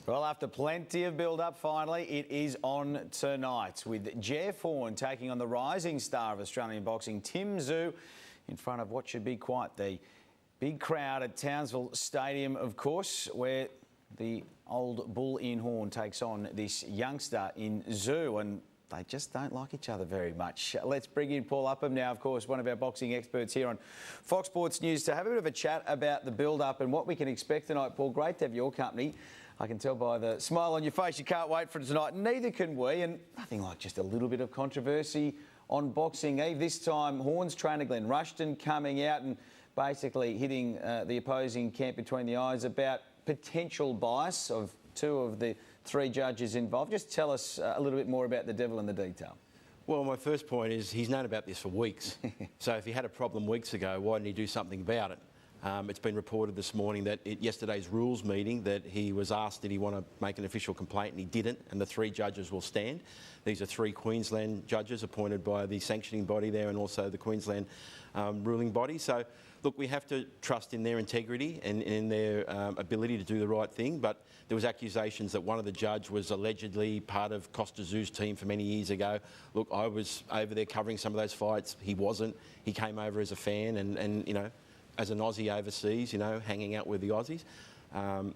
Well, after plenty of build-up, finally, it is on tonight with Jeff Horn taking on the rising star of Australian boxing, Tszyu, in front of what should be quite the big crowd at Townsville Stadium, of course, where the old bull in Horn takes on this youngster in Tszyu, and they just don't like each other very much. Let's bring in Paul Upham now, of course, one of our boxing experts here on Fox Sports News, to have a bit of a chat about the build-up and what we can expect tonight. Paul, great to have your company. I can tell by the smile on your face you can't wait for it tonight. Neither can we, and nothing like just a little bit of controversy on Boxing Eve. This time, Horn's trainer Glenn Rushton coming out and basically hitting the opposing camp between the eyes about potential bias of two of the three judges involved. Just tell us a little bit more about the devil in the detail. Well, my first point is he's known about this for weeks. So if he had a problem weeks ago, why didn't he do something about it? It's been reported this morning that at yesterday's rules meeting that he was asked did he want to make an official complaint, and he didn't, and the three judges will stand. These are three Queensland judges appointed by the sanctioning body there and also the Queensland ruling body. So, look, we have to trust in their integrity and in their ability to do the right thing, but there was accusations that one of the judge was allegedly part of Costa Tszyu's team for many years ago. Look, I was over there covering some of those fights. He wasn't. He came over as a fan and you know, as an Aussie overseas, you know, hanging out with the Aussies.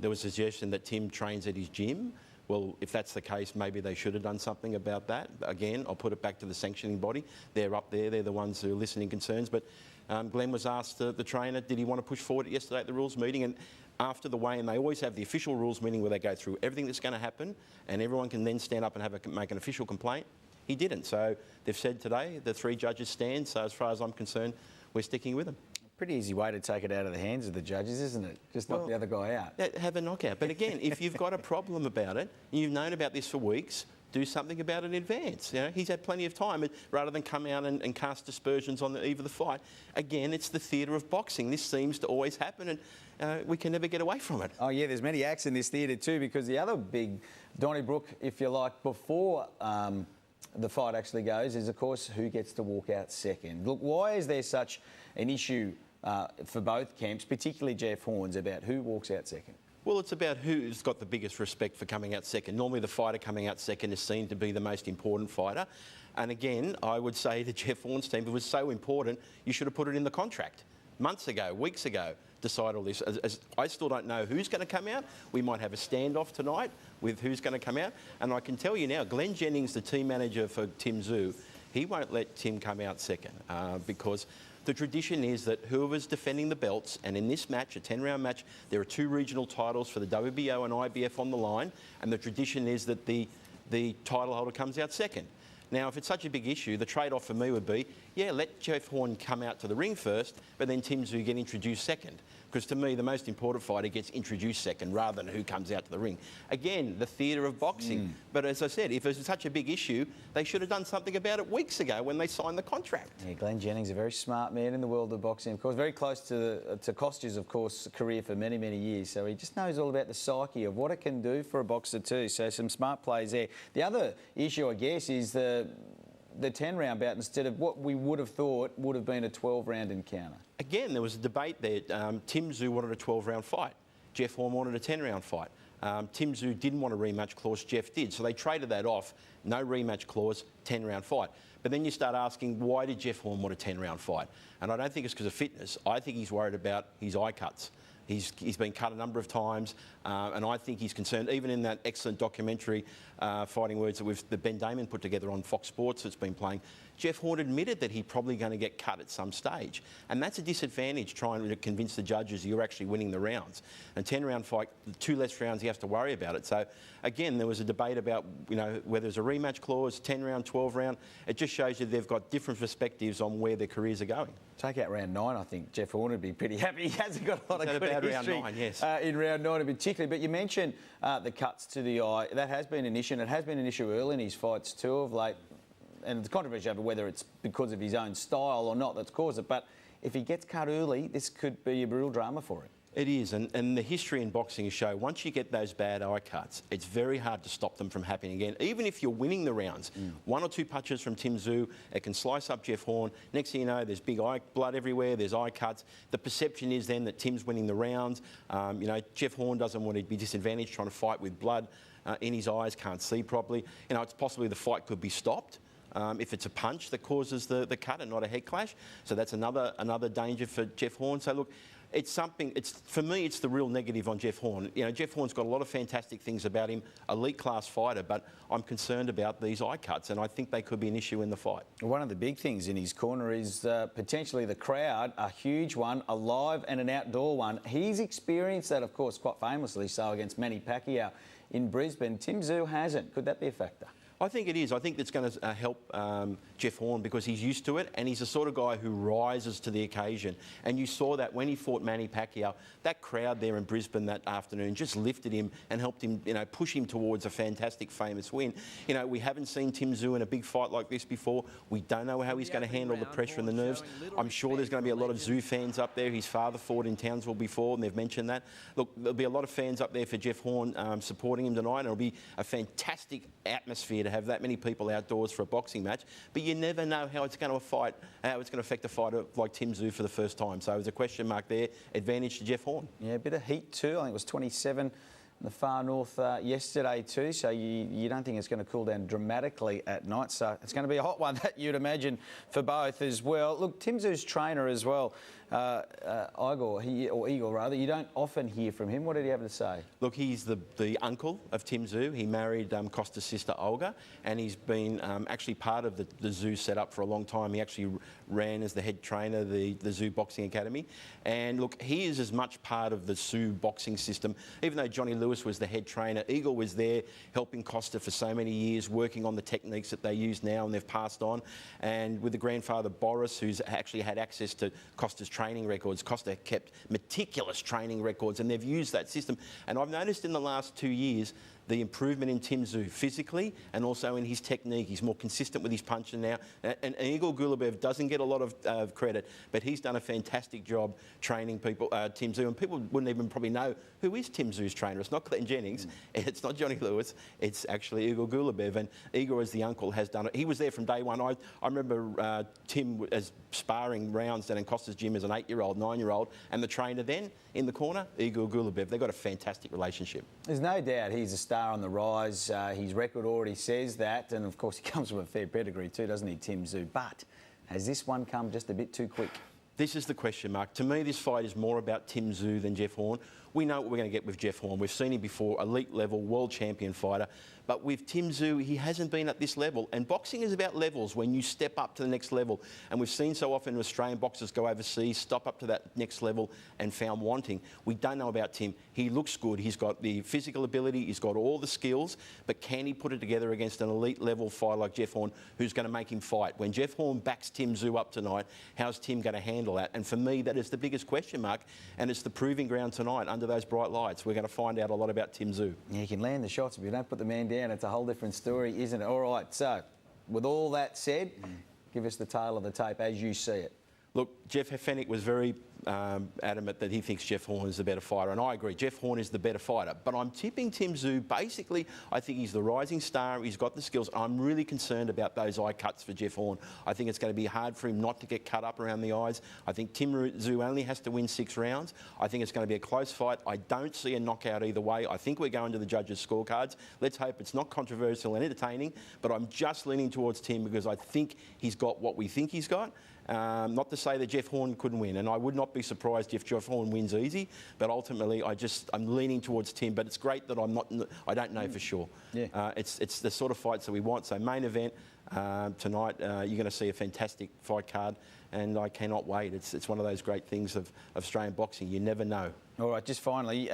There was a suggestion that Tim trains at his gym. Well, if that's the case, maybe they should have done something about that. Again, I'll put it back to the sanctioning body. They're up there. They're the ones who are listening concerns. But Glenn was asked, the trainer, did he want to push forward yesterday at the rules meeting? And after the weigh-in, they always have the official rules meeting where they go through everything that's going to happen and everyone can then stand up and make an official complaint. He didn't. So they've said today the three judges stand. So as far as I'm concerned, we're sticking with them. Pretty easy way to take it out of the hands of the judges, isn't it? Just knock the other guy out. Have a knockout. But again, if you've got a problem about it, and you've known about this for weeks, do something about it in advance. You know, he's had plenty of time rather than come out and cast aspersions on the eve of the fight. Again, it's the theatre of boxing. This seems to always happen, and we can never get away from it. Oh, yeah, there's many acts in this theatre too, because the other big Donnybrook, if you like, before the fight actually goes, is, of course, who gets to walk out second. Look, why is there such an issue for both camps, particularly Jeff Horn's, about who walks out second? Well, it's about who's got the biggest respect for coming out second. Normally the fighter coming out second is seen to be the most important fighter. And again, I would say to Jeff Horn's team, if it was so important, you should have put it in the contract. Months ago, weeks ago, decide all this. As I still don't know who's going to come out. We might have a standoff tonight with who's going to come out. And I can tell you now, Glenn Jennings, the team manager for Tszyu, he won't let Tim come out second because the tradition is that whoever's defending the belts, and in this match, a 10-round match, there are two regional titles for the WBO and IBF on the line, and the tradition is that the title holder comes out second. Now, if it's such a big issue, the trade-off for me would be, yeah, let Jeff Horn come out to the ring first, but then Tszyu get introduced second. Because to me, the most important fighter gets introduced second rather than who comes out to the ring. Again, the theatre of boxing. But as I said, if it's such a big issue, they should have done something about it weeks ago when they signed the contract. Yeah, Glenn Jennings, a very smart man in the world of boxing, of course, very close to Costa's, of course, career for many, many years. So he just knows all about the psyche of what it can do for a boxer too. So some smart plays there. The other issue, I guess, is the 10-round bout instead of what we would have thought would have been a 12-round encounter. Again, there was a debate there. Tszyu wanted a 12-round fight. Jeff Horn wanted a 10-round fight. Tszyu didn't want a rematch clause. Jeff did. So they traded that off. No rematch clause, 10-round fight. But then you start asking, why did Jeff Horn want a 10-round fight? And I don't think it's because of fitness. I think he's worried about his eye cuts. He's been cut a number of times, and I think he's concerned, even in that excellent documentary, Fighting Words, that Ben Damon put together on Fox Sports that's been playing, Jeff Horn admitted that he's probably going to get cut at some stage. And that's a disadvantage, trying to convince the judges you're actually winning the rounds. A 10-round fight, 2 less rounds, he has to worry about it. So, again, there was a debate about, you know, whether there's a rematch clause, 10-round, 12-round. It just shows you they've got different perspectives on where their careers are going. Take out round 9, I think Jeff Horn would be pretty happy. He hasn't got a lot of good history round 9, yes. In round 9 in particular. But you mentioned the cuts to the eye. That has been an issue, and it has been an issue early in his fights too of late. And it's controversial over whether it's because of his own style or not that's caused it. But if he gets cut early, this could be a real drama for him. It is, and the history in boxing show once you get those bad eye cuts, it's very hard to stop them from happening again. Even if you're winning the rounds, one or two punches from Tszyu, it can slice up Jeff Horn. Next thing you know, there's big eye blood everywhere. There's eye cuts. The perception is then that Tim's winning the rounds. Jeff Horn doesn't want to be disadvantaged trying to fight with blood in his eyes, can't see properly. It's possibly the fight could be stopped. If it's a punch that causes the cut and not a head clash. So that's another danger for Jeff Horn. So look, for me, it's the real negative on Jeff Horn. Jeff Horn's got a lot of fantastic things about him, elite class fighter, but I'm concerned about these eye cuts, and I think they could be an issue in the fight. One of the big things in his corner is potentially the crowd, a huge one, a live and an outdoor one. He's experienced that, of course, quite famously so against Manny Pacquiao in Brisbane. Tszyu hasn't. Could that be a factor? I think it is. I think that's going to help Jeff Horn because he's used to it and he's the sort of guy who rises to the occasion. And you saw that when he fought Manny Pacquiao, that crowd there in Brisbane that afternoon just lifted him and helped him, push him towards a fantastic, famous win. We haven't seen Tszyu in a big fight like this before. We don't know how he's going to handle the pressure and the nerves. I'm sure there's going to be a lot of Tszyu fans up there. His father fought in Townsville before and they've mentioned that. Look, there'll be a lot of fans up there for Jeff Horn supporting him tonight. And it'll be a fantastic atmosphere to have that many people outdoors for a boxing match, but you never know how it's going to affect a fighter like Tszyu for the first time. So there's a question mark there. Advantage to Jeff Horn. Yeah, a bit of heat too. I think it was 27 in the far north yesterday too. So you don't think it's going to cool down dramatically at night. So it's going to be a hot one that you'd imagine for both as well. Look, Tszyu's trainer as well, Igor, you don't often hear from him. What did he have to say? Look, he's the uncle of Tszyu. He married Costa's sister Olga, and he's been actually part of the Tszyu setup for a long time. He actually ran as the head trainer the Tszyu Boxing Academy. And look, he is as much part of the Tszyu boxing system. Even though Johnny Lewis was the head trainer, Igor was there helping Costa for so many years, working on the techniques that they use now and they've passed on. And with the grandfather Boris, who's actually had access to Costa's training records. Costa kept meticulous training records and they've used that system. And I've noticed in the last 2 years the improvement in Tszyu physically and also in his technique. He's more consistent with his punching now. And Igor Gulubev doesn't get a lot of credit, but he's done a fantastic job training people, Tszyu, and people wouldn't even probably know who is Tszyu's trainer. It's not Glenn Jennings, it's not Johnny Lewis, it's actually Igor Gulubev. And Igor, as the uncle, has done it. He was there from day one. I remember Tim as sparring rounds down in Costa's gym as an 8-year-old, 9-year-old, and the trainer then in the corner, Igor Gulubev. They've got a fantastic relationship. There's no doubt he's a star on the rise. His record already says that, and of course he comes from a fair pedigree too, doesn't he, Tszyu? But has this one come just a bit too quick? This is the question mark. To me, this fight is more about Tszyu than Jeff Horn. We know what we're going to get with Jeff Horn. We've seen him before, elite level, world champion fighter. But with Tszyu, he hasn't been at this level. And boxing is about levels when you step up to the next level. And we've seen so often Australian boxers go overseas, stop up to that next level and found wanting. We don't know about Tim. He looks good. He's got the physical ability. He's got all the skills. But can he put it together against an elite level fighter like Jeff Horn who's going to make him fight? When Jeff Horn backs Tszyu up tonight, how's Tim going to handle that? And for me, that is the biggest question mark. And it's the proving ground tonight under those bright lights. We're going to find out a lot about Tszyu. Yeah, you can land the shots, but you don't put the man down. It's a whole different story, isn't it? All right, so with all that said, give us the tale of the tape as you see it. Look, Jeff Fennick was very adamant that he thinks Jeff Horn is the better fighter, and I agree, Jeff Horn is the better fighter. But I'm tipping Tszyu. Basically, I think he's the rising star, he's got the skills. I'm really concerned about those eye cuts for Jeff Horn. I think it's going to be hard for him not to get cut up around the eyes. I think Tszyu only has to win 6 rounds. I think it's going to be a close fight. I don't see a knockout either way. I think we're going to the judges' scorecards. Let's hope it's not controversial and entertaining, but I'm just leaning towards Tim because I think he's got what we think he's got. Not to say that Jeff Horn couldn't win, and I would not be surprised if Jeff Horn wins easy, but ultimately I'm leaning towards Tim, but it's great that I don't know for sure. Yeah. It's the sort of fights that we want. So main event tonight, you're going to see a fantastic fight card, and I cannot wait. It's one of those great things of Australian boxing. You never know. All right, just finally,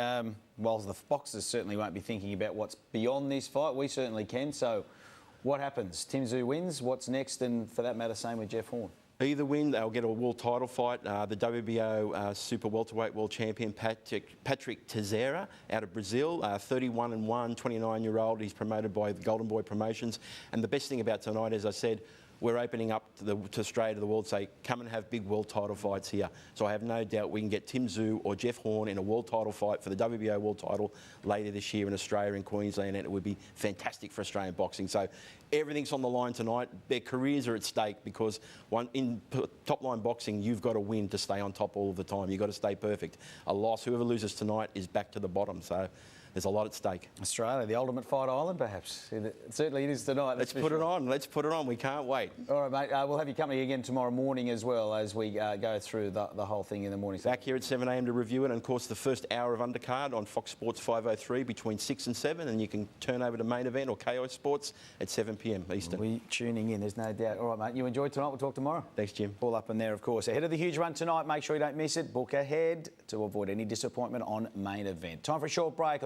while the boxers certainly won't be thinking about what's beyond this fight, we certainly can. So what happens? Tszyu wins. What's next? And for that matter, same with Jeff Horn. Either win, they'll get a world title fight. The WBO Super Welterweight World Champion Patrick Teixeira out of Brazil, 31-1, 29-year-old. He's promoted by the Golden Boy Promotions. And the best thing about tonight, as I said, we're opening up to Australia, to the world, say, come and have big world title fights here. So I have no doubt we can get Tszyu or Jeff Horn in a world title fight for the WBO world title later this year in Australia and Queensland, and it would be fantastic for Australian boxing. So everything's on the line tonight. Their careers are at stake because in top-line boxing, you've got to win to stay on top all the time. You've got to stay perfect. A loss, whoever loses tonight is back to the bottom. So there's a lot at stake. Australia, the ultimate fight island, perhaps. Certainly it is tonight. Let's put it on. Let's put it on. We can't wait. All right, mate. We'll have you company again tomorrow morning as well as we go through the whole thing in the morning. Back here at 7 a.m. to review it. And, of course, the first hour of undercard on Fox Sports 503 between 6 and 7. And you can turn over to Main Event or KO Sports at 7 p.m. Eastern. We're tuning in, there's no doubt. All right, mate. You enjoyed tonight. We'll talk tomorrow. Thanks, Jim. Paul Upham there, of course. Ahead of the huge run tonight, make sure you don't miss it. Book ahead to avoid any disappointment on Main Event. Time for a short break.